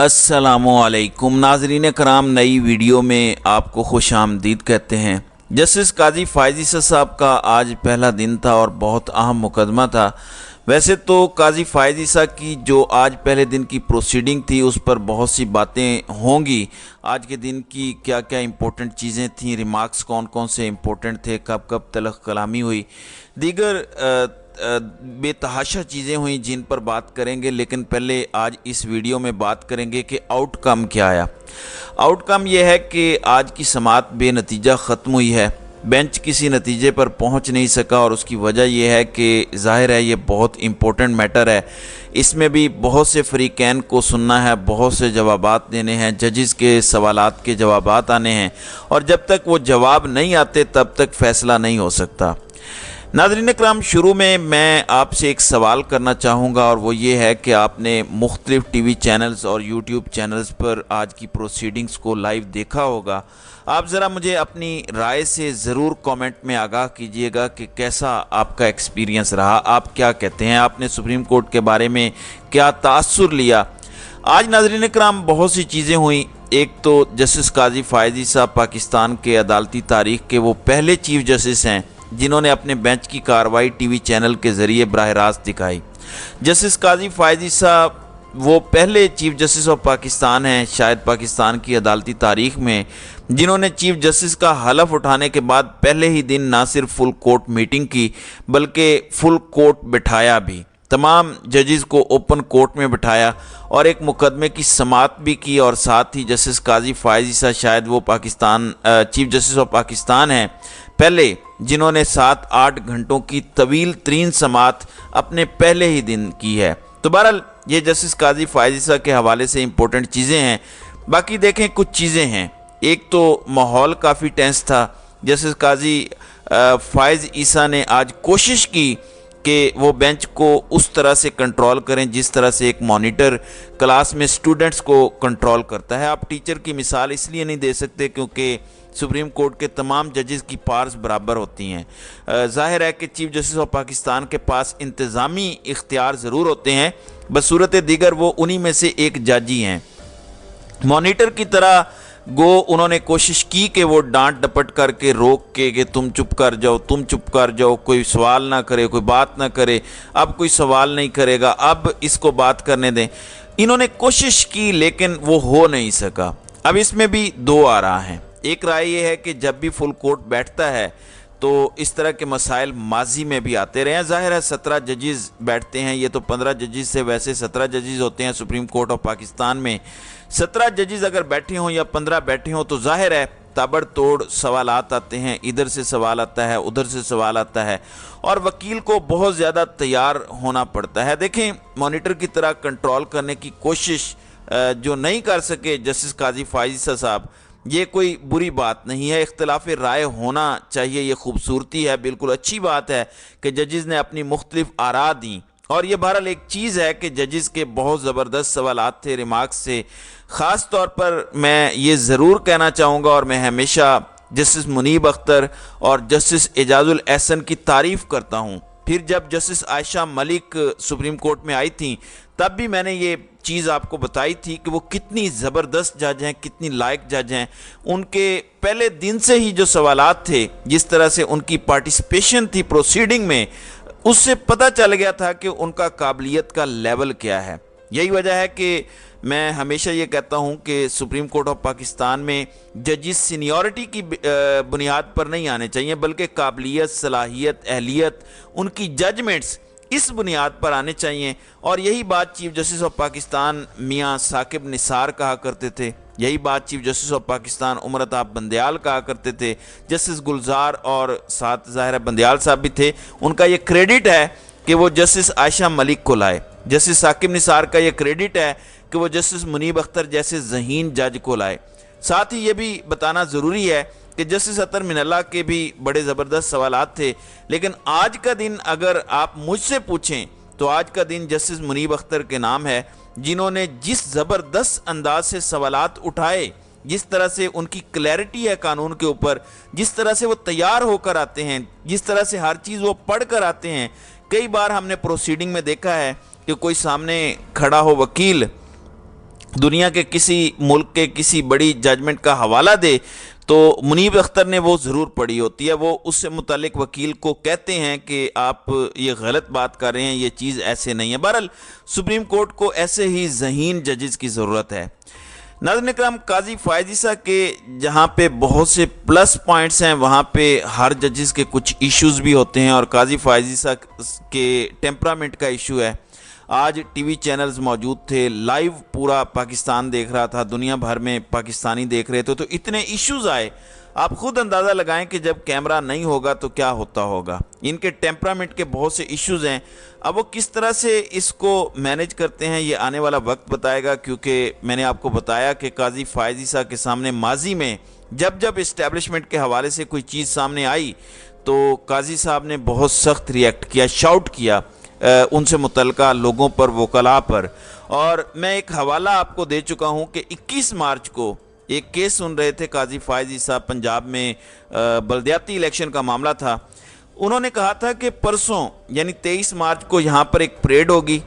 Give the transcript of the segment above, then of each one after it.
अस्सलामुअलैकुम नाजरीन कराम, नई वीडियो में आपको खुश आमदीद कहते हैं। जस्टिस काजी फ़ायज़ ईसा साहब का आज पहला दिन था और बहुत अहम मुकदमा था। वैसे तो काजी फ़ायज़ ईसा की जो आज पहले दिन की प्रोसीडिंग थी उस पर बहुत सी बातें होंगी। आज के दिन की क्या क्या इम्पोर्टेंट चीज़ें थीं, रिमार्क्स कौन कौन से इम्पोर्टेंट थे, कब कब तलख़ कलामी हुई, दीगर बेतहाशा चीज़ें हुई जिन पर बात करेंगे। लेकिन पहले आज इस वीडियो में बात करेंगे कि आउटकम क्या आया। आउटकम यह है कि आज की समाअत बेनतीजा ख़त्म हुई है। बेंच किसी नतीजे पर पहुंच नहीं सका और उसकी वजह यह है कि ज़ाहिर है ये बहुत इम्पोर्टेंट मैटर है। इसमें भी बहुत से फ़रीक़ैन को सुनना है, बहुत से जवाबात देने हैं, जजेस के सवालात के जवाबात आने हैं और जब तक वो जवाब नहीं आते तब तक फ़ैसला नहीं हो सकता। नाज़रीन इकराम, शुरू में मैं आपसे एक सवाल करना चाहूँगा और वो ये है कि आपने मुख्तलिफ़ टीवी चैनल्स और यूट्यूब चैनल्स पर आज की प्रोसीडिंग्स को लाइव देखा होगा। आप ज़रा मुझे अपनी राय से ज़रूर कमेंट में आगाह कीजिएगा कि कैसा आपका एक्सपीरियंस रहा, आप क्या कहते हैं, आपने सुप्रीम कोर्ट के बारे में क्या तासुर लिया। आज नाज़रीन इकराम बहुत सी चीज़ें हुई। एक तो जस्टिस काजी फ़ायज़ ईसा पाकिस्तान के अदालती तारीख़ के वो पहले चीफ जस्टिस हैं जिन्होंने अपने बेंच की कार्रवाई टीवी चैनल के ज़रिए बराह रास्त दिखाई। जस्टिस काजी फ़ायज़ ईसा वो पहले चीफ जस्टिस ऑफ पाकिस्तान हैं शायद पाकिस्तान की अदालती तारीख़ में जिन्होंने चीफ जस्टिस का हलफ उठाने के बाद पहले ही दिन ना सिर्फ फुल कोर्ट मीटिंग की बल्कि फुल कोर्ट बिठाया भी, तमाम जजेस को ओपन कोर्ट में बिठाया और एक मुकदमे की समाअत भी की। और साथ ही जस्टिस काजी फ़ायज़ ईसा शायद वो Pakistan chief justice of Pakistan हैं पहले जिन्होंने 7-8 घंटों की तवील तरीन समाअत अपने पहले ही दिन की है। तो बहरहाल ये जस्टिस काजी फ़ायज़ ईसा के हवाले से इम्पोर्टेंट चीज़ें हैं। बाकी देखें कुछ चीज़ें हैं। एक तो माहौल काफ़ी टेंस था। जस्टिस काजी फ़ायज़ ईसा ने आज कोशिश की कि वो बेंच को उस तरह से कंट्रोल करें जिस तरह से एक मॉनिटर क्लास में स्टूडेंट्स को कंट्रोल करता है। आप टीचर की मिसाल इसलिए नहीं दे सकते क्योंकि सुप्रीम कोर्ट के तमाम जजेस की पावर्स बराबर होती हैं। ज़ाहिर है कि चीफ जस्टिस ऑफ पाकिस्तान के पास इंतज़ामी इख्तियार ज़रूर होते हैं, बसूरत दीगर वो उन्हीं में से एक जज ही हैं। मॉनिटर की तरह गो उन्होंने कोशिश की कि वो डांट डपट करके रोक के कि तुम चुप कर जाओ, तुम चुप कर जाओ, कोई सवाल ना करे, कोई बात ना करे, अब कोई सवाल नहीं करेगा, अब इसको बात करने दें। इन्होंने कोशिश की लेकिन वो हो नहीं सका। अब इसमें भी दो आ रहा है। एक राय ये है कि जब भी फुल कोर्ट बैठता है तो इस तरह के मसाइल माजी में भी आते रहे हैं। ज़ाहिर है 17 जजेस बैठते हैं, ये तो 15 जजेस से वैसे 17 जजेस होते हैं सुप्रीम कोर्ट ऑफ पाकिस्तान में। 17 जजेस अगर बैठे हों या 15 बैठे हों तो ज़ाहिर है ताबड़तोड़ सवालात आते हैं, इधर से सवाल आता है, उधर से सवाल आता है और वकील को बहुत ज़्यादा तैयार होना पड़ता है। देखें, मॉनिटर की तरह कंट्रोल करने की कोशिश जो नहीं कर सके जस्टिस काजी फ़ायज़ ईसा साहब, ये कोई बुरी बात नहीं है। इख्तिलाफ राय होना चाहिए, ये खूबसूरती है, बिल्कुल अच्छी बात है कि जजेस ने अपनी मुख्तलिफ आरा दी। और ये बहरहाल एक चीज़ है कि जजेस के बहुत ज़बरदस्त सवालात थे, रिमार्क्स थे। ख़ास तौर पर मैं ये ज़रूर कहना चाहूँगा और मैं हमेशा जस्टिस मुनीब अख्तर और जस्टिस एजाजुल एहसन की तारीफ़ करता हूँ। फिर जब justice Ayesha Malik supreme court में आई थी तब भी मैंने ये चीज़ आपको बताई थी कि वो कितनी ज़बरदस्त जज हैं, कितनी लायक जज हैं। उनके पहले दिन से ही जो सवालात थे, जिस तरह से उनकी पार्टिसिपेशन थी प्रोसीडिंग में, उससे पता चल गया था कि उनका काबिलियत का लेवल क्या है। यही वजह है कि मैं हमेशा ये कहता हूँ कि सुप्रीम कोर्ट ऑफ पाकिस्तान में जजेस सीनियरिटी की बुनियाद पर नहीं आने चाहिए बल्कि काबिलियत, सलाहियत, अहलियत, उनकी जजमेंट्स इस बुनियाद पर आने चाहिए। और यही बात चीफ जस्टिस ऑफ पाकिस्तान मियाँ साकिब निसार कहा करते थे, यही बात chief justice of Pakistan Umar Ata Bandial कहा करते थे, जस्टिस गुलजार और साथ ज़ाहिर बंदयाल साहब भी थे। उनका ये क्रेडिट है कि वो जस्टिस आयशा मलिक को लाए। जस्टिस साकिब निसार का ये क्रेडिट है कि वो जस्टिस मुनीब अख्तर जैसे ज़हीन जज को लाए। साथ ही ये भी बताना ज़रूरी है कि जस्टिस अतर मिनल्ला के भी बड़े ज़बरदस्त सवालात थे। लेकिन आज का दिन अगर आप मुझसे पूछें तो आज का दिन जस्टिस मुनीब अख्तर के नाम है, जिन्होंने जिस ज़बरदस्त अंदाज से सवालात उठाए, जिस तरह से उनकी क्लैरिटी है कानून के ऊपर, जिस तरह से वो तैयार होकर आते हैं, जिस तरह से हर चीज़ वो पढ़ कर आते हैं। कई बार हमने प्रोसीडिंग में देखा है कि कोई सामने खड़ा हो वकील दुनिया के किसी मुल्क के किसी बड़ी जजमेंट का हवाला दे तो मुनीब अख्तर ने वो ज़रूर पढ़ी होती है। वो उससे मुतालिक वकील को कहते हैं कि आप ये गलत बात कर रहे हैं, ये चीज़ ऐसे नहीं है। बहरहाल सुप्रीम कोर्ट को ऐसे ही ज़हीन जजेस की ज़रूरत है। नाज़रीन इकराम, काजी फ़ायज़ ईसा के जहाँ पे बहुत से प्लस पॉइंट्स हैं, वहाँ पे हर जजेस के कुछ इश्यूज़ भी होते हैं और काजी फ़ायज़ ईसा के टेम्परामेंट का इशू है। आज टीवी चैनल्स मौजूद थे, लाइव पूरा पाकिस्तान देख रहा था, दुनिया भर में पाकिस्तानी देख रहे थे, तो इतने इश्यूज़ आए। आप खुद अंदाज़ा लगाएं कि जब कैमरा नहीं होगा तो क्या होता होगा। इनके टेम्परामेंट के बहुत से इश्यूज़ हैं। अब वो किस तरह से इसको मैनेज करते हैं ये आने वाला वक्त बताएगा, क्योंकि मैंने आपको बताया कि काजी फ़ायज़ ईसा के सामने माजी में जब जब इस्टेब्लिशमेंट के हवाले से कोई चीज़ सामने आई तो काजी साहब ने बहुत सख्त रिएक्ट किया, शाउट किया उनसे मुतल्लिका लोगों पर, वकला पर। और मैं एक हवाला आपको दे चुका हूं कि 21 मार्च को एक केस सुन रहे थे काजी फ़ायज़ ईसा, पंजाब में बलदियाती इलेक्शन का मामला था। उन्होंने कहा था कि परसों यानी 23 मार्च को यहाँ पर एक परेड होगी,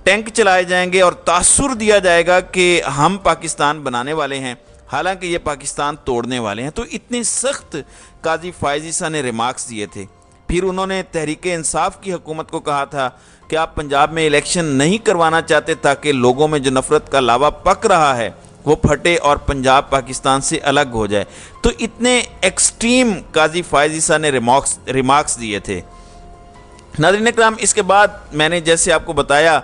टैंक चलाए जाएंगे और तासुर दिया जाएगा कि हम पाकिस्तान बनाने वाले हैं, हालांकि ये पाकिस्तान तोड़ने वाले हैं। तो इतने सख्त काजी फ़ायज़ ईसा ने रिमार्क्स दिए थे। फिर उन्होंने तहरीक इंसाफ की हुकूमत को कहा था कि आप पंजाब में इलेक्शन नहीं करवाना चाहते ताकि लोगों में जो नफ़रत का लावा पक रहा है वो फटे और पंजाब पाकिस्तान से अलग हो जाए। तो इतने एक्सट्रीम काजी फ़ायज़ ईसा ने रिमार्क्स दिए थे। नाज़रीन इकराम, इसके बाद मैंने जैसे आपको बताया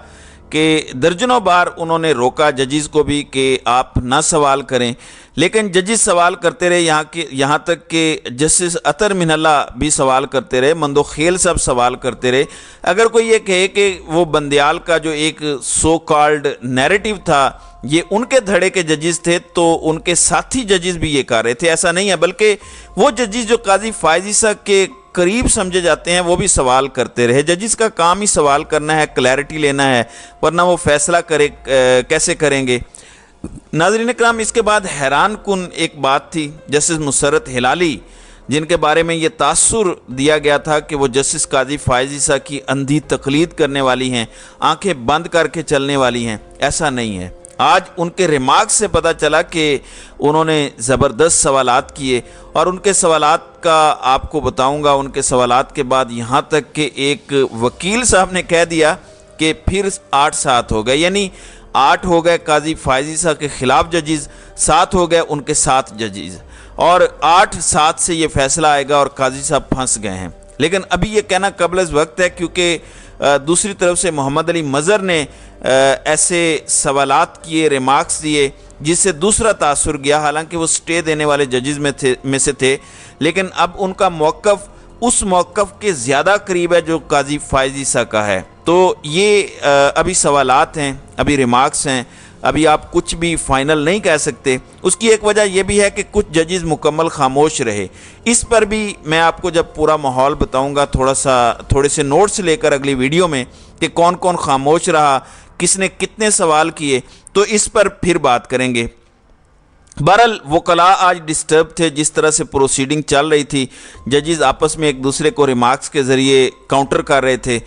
कि दर्जनों बार उन्होंने रोका जजेस को भी कि आप ना सवाल करें, लेकिन जजेस सवाल करते रहे। यहाँ तक कि जस्टिस अतर मिनल्ला भी सवाल करते रहे, मंदोखेल साहब सवाल करते रहे। अगर कोई ये कहे कि वो बंदियाल का जो एक सो कॉल्ड नैरेटिव था ये उनके धड़े के जजेस थे, तो उनके साथी जजेस भी ये कर रहे थे, ऐसा नहीं है। बल्कि वो जजेस जो काजी फ़ायज़ ईसा के करीब समझे जाते हैं वो भी सवाल करते रहे। जजेस का काम ही सवाल करना है, क्लैरिटी लेना है, वरना वो फैसला कैसे करेंगे। नाज़रीन इकराम, इसके बाद हैरान कुन एक बात थी जस्टिस मुसर्रत हिलाली, जिनके बारे में ये तासुर दिया गया था कि वो जस्टिस काजी फ़ायज़ ईसा की अंधी तकलीद करने वाली हैं, आंखें बंद करके चलने वाली हैं। ऐसा नहीं है। आज उनके रिमार्क्स से पता चला कि उन्होंने ज़बरदस्त सवालात किए और उनके सवालात का आपको बताऊंगा। उनके सवालात के बाद यहाँ तक कि एक वकील साहब ने कह दिया कि फिर 8-7 हो गए, यानी 8 हो गए काजी फ़ायज़ ईसा के ख़िलाफ़ जजेस, 7 हो गए उनके 7 जजेस, और 8-7 से ये फैसला आएगा और काजी साहब फंस गए हैं। लेकिन अभी ये कहना कबल वक्त है, क्योंकि दूसरी तरफ से मोहम्मद अली मज़हर ने ऐसे सवालात किए, रिमार्क्स दिए, जिससे दूसरा तासुर गया। हालांकि वो स्टे देने वाले जजेस में से थे, लेकिन अब उनका मौक़िफ़ उस मौक़िफ़ के ज़्यादा करीब है जो काजी फ़ायज़ ईसा का है। तो ये अभी सवालात हैं, अभी रिमार्क्स हैं, अभी आप कुछ भी फ़ाइनल नहीं कह सकते। उसकी एक वजह यह भी है कि कुछ जजेस मुकम्मल खामोश रहे। इस पर भी मैं आपको जब पूरा माहौल बताऊंगा, थोड़े से नोट्स लेकर अगली वीडियो में, कि कौन कौन खामोश रहा, किसने कितने सवाल किए, तो इस पर फिर बात करेंगे। बहरहाल वकला आज डिस्टर्ब थे, जिस तरह से प्रोसीडिंग चल रही थी, जजेस आपस में एक दूसरे को रिमार्क्स के ज़रिए काउंटर कर रहे थे।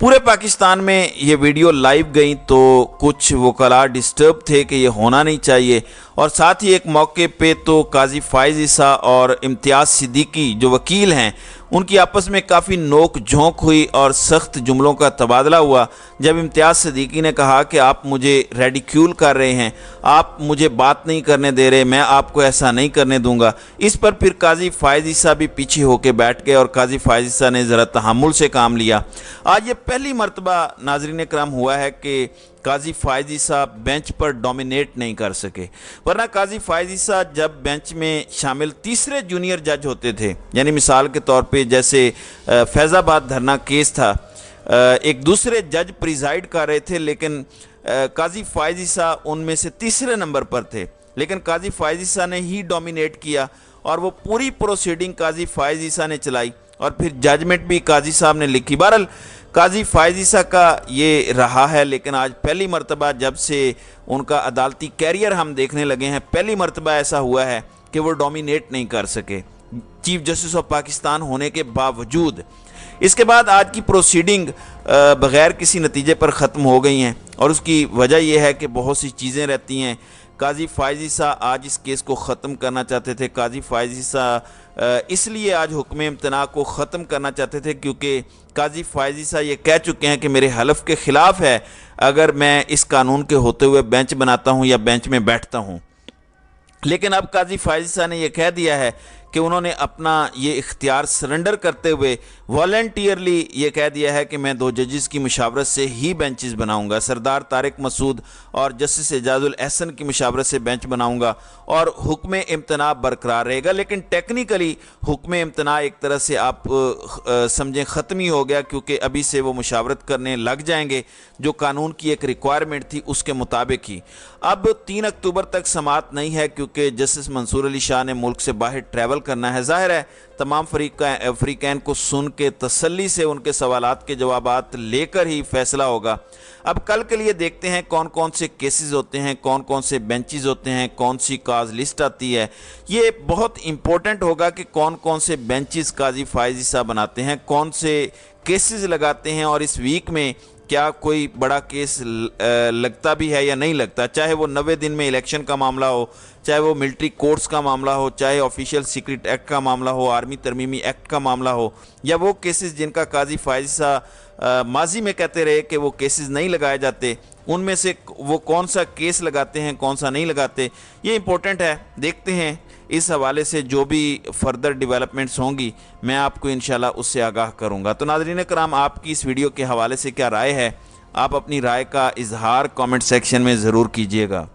पूरे पाकिस्तान में ये वीडियो लाइव गई तो कुछ वकला डिस्टर्ब थे कि ये होना नहीं चाहिए, और साथ ही एक मौके पे तो काजी फ़ायज़ ईसा और इम्तियाज़ सिद्दीकी जो वकील हैं उनकी आपस में काफ़ी नोक झोंक हुई और सख्त जुमलों का तबादला हुआ। जब इम्तियाज़ सिद्दीकी ने कहा कि आप मुझे रेडिक्यूल कर रहे हैं, आप मुझे बात नहीं करने दे रहे, मैं आपको ऐसा नहीं करने दूंगा, इस पर फिर काजी फ़ायज़ ईसा भी पीछे होकर बैठ गए और काजी फ़ायज़ ईसा ने ज़रा तहम्मुल से काम लिया। आज ये पहली मरतबा नाज़रीन करम हुआ है कि काजी फ़ायज़ ईसा बेंच पर डोमिनेट नहीं कर सके, वरना काजी फ़ायज़ ईसा जब बेंच में शामिल तीसरे जूनियर जज होते थे, यानी मिसाल के तौर पे जैसे फैज़ाबाद धरना केस था, एक दूसरे जज प्रिजाइड कर रहे थे, लेकिन काजी फ़ायज़ ईसा उनमें से तीसरे नंबर पर थे, लेकिन काजी फ़ायज़ ईसा ने ही डोमिनेट किया और वो पूरी प्रोसीडिंग काजी फ़ायज़ ईसा ने चलाई और फिर जजमेंट भी काजी साहब ने लिखी। बहरहाल काजी फ़ायज़ ईसा का ये रहा है, लेकिन आज पहली मरतबा जब से उनका अदालती कैरियर हम देखने लगे हैं, पहली मरतबा ऐसा हुआ है कि वो डोमिनेट नहीं कर सके चीफ जस्टिस ऑफ पाकिस्तान होने के बावजूद। اس کے بعد آج کی پروسیڈنگ بغیر کسی نتیجے پر ختم ہو گئی ہیں، اور اس کی وجہ یہ ہے کہ بہت سی چیزیں رہتی ہیں۔ قاضی فائز عیسیٰ آج اس کیس کو ختم کرنا چاہتے تھے۔ قاضی فائز عیسیٰ اس لیے آج حکم امتناع کو ختم کرنا چاہتے تھے کیونکہ قاضی فائز عیسیٰ یہ کہہ چکے ہیں کہ میرے حلف کے خلاف ہے اگر میں اس قانون کے ہوتے ہوئے بینچ بناتا ہوں یا بینچ میں بیٹھتا ہوں۔ لیکن اب قاضی فائز عیسیٰ نے یہ کہہ دیا ہے کہ انہوں نے اپنا یہ اختیار سرنڈر کرتے ہوئے والنٹیئرلی یہ کہہ دیا ہے کہ میں 2 ججز کی مشاورت سے ہی بینچز بناؤں گا، سردار طارق مسعود اور جسٹس اعجاز الاحسن کی مشاورت سے بینچ بناؤں گا، اور حکم امتناع برقرار رہے گا۔ لیکن ٹیکنیکلی حکم امتناع ایک طرح سے آپ سمجھیں ختم ہی ہو گیا، کیونکہ ابھی سے وہ مشاورت کرنے لگ جائیں گے جو قانون کی ایک ریکوائرمنٹ تھی اس کے مطابق ہی۔ اب 3 اکتوبر تک سماعت نہیں ہے کیونکہ جسٹس منصور علی شاہ نے ملک سے باہر ٹریول کرنا ہے۔ ظاہر ہے تمام فریقین کو سن کے تسلی سے ان کے سوالات کے جوابات لے کر ہی فیصلہ ہوگا۔ اب کل کے لیے دیکھتے ہیں کون کون سے کیسز ہوتے ہیں، کون کون سے بینچز ہوتے ہیں، کون سی کاز لسٹ آتی ہے۔ یہ بہت امپورٹنٹ ہوگا کہ کون کون سے بینچز قاضی فائز عیسیٰ بناتے ہیں، کون سے کیسز لگاتے ہیں، اور اس ویک میں کیا کوئی بڑا کیس لگتا بھی ہے یا نہیں لگتا، چاہے وہ 90 دن میں الیکشن کا معاملہ ہو، چاہے وہ ملٹری کورٹس کا معاملہ ہو، چاہے آفیشیل سیکرٹ ایکٹ کا معاملہ ہو، آرمی ترمیمی ایکٹ کا معاملہ ہو، یا وہ کیسز جن کا قاضی فائز عیسیٰ ماضی میں کہتے رہے کہ وہ کیسز نہیں لگائے جاتے، ان میں سے وہ کون سا کیس لگاتے ہیں، کون سا نہیں لگاتے، یہ امپورٹنٹ ہے۔ دیکھتے ہیں اس حوالے سے جو بھی فردر ڈیولپمنٹس ہوں گی میں آپ کو انشاءاللہ اس سے آگاہ کروں گا۔ تو ناظرین کرام، آپ کی اس ویڈیو کے حوالے سے کیا رائے ہے؟ آپ اپنی رائے کا اظہار کامنٹ سیکشن میں ضرور کیجیے گا۔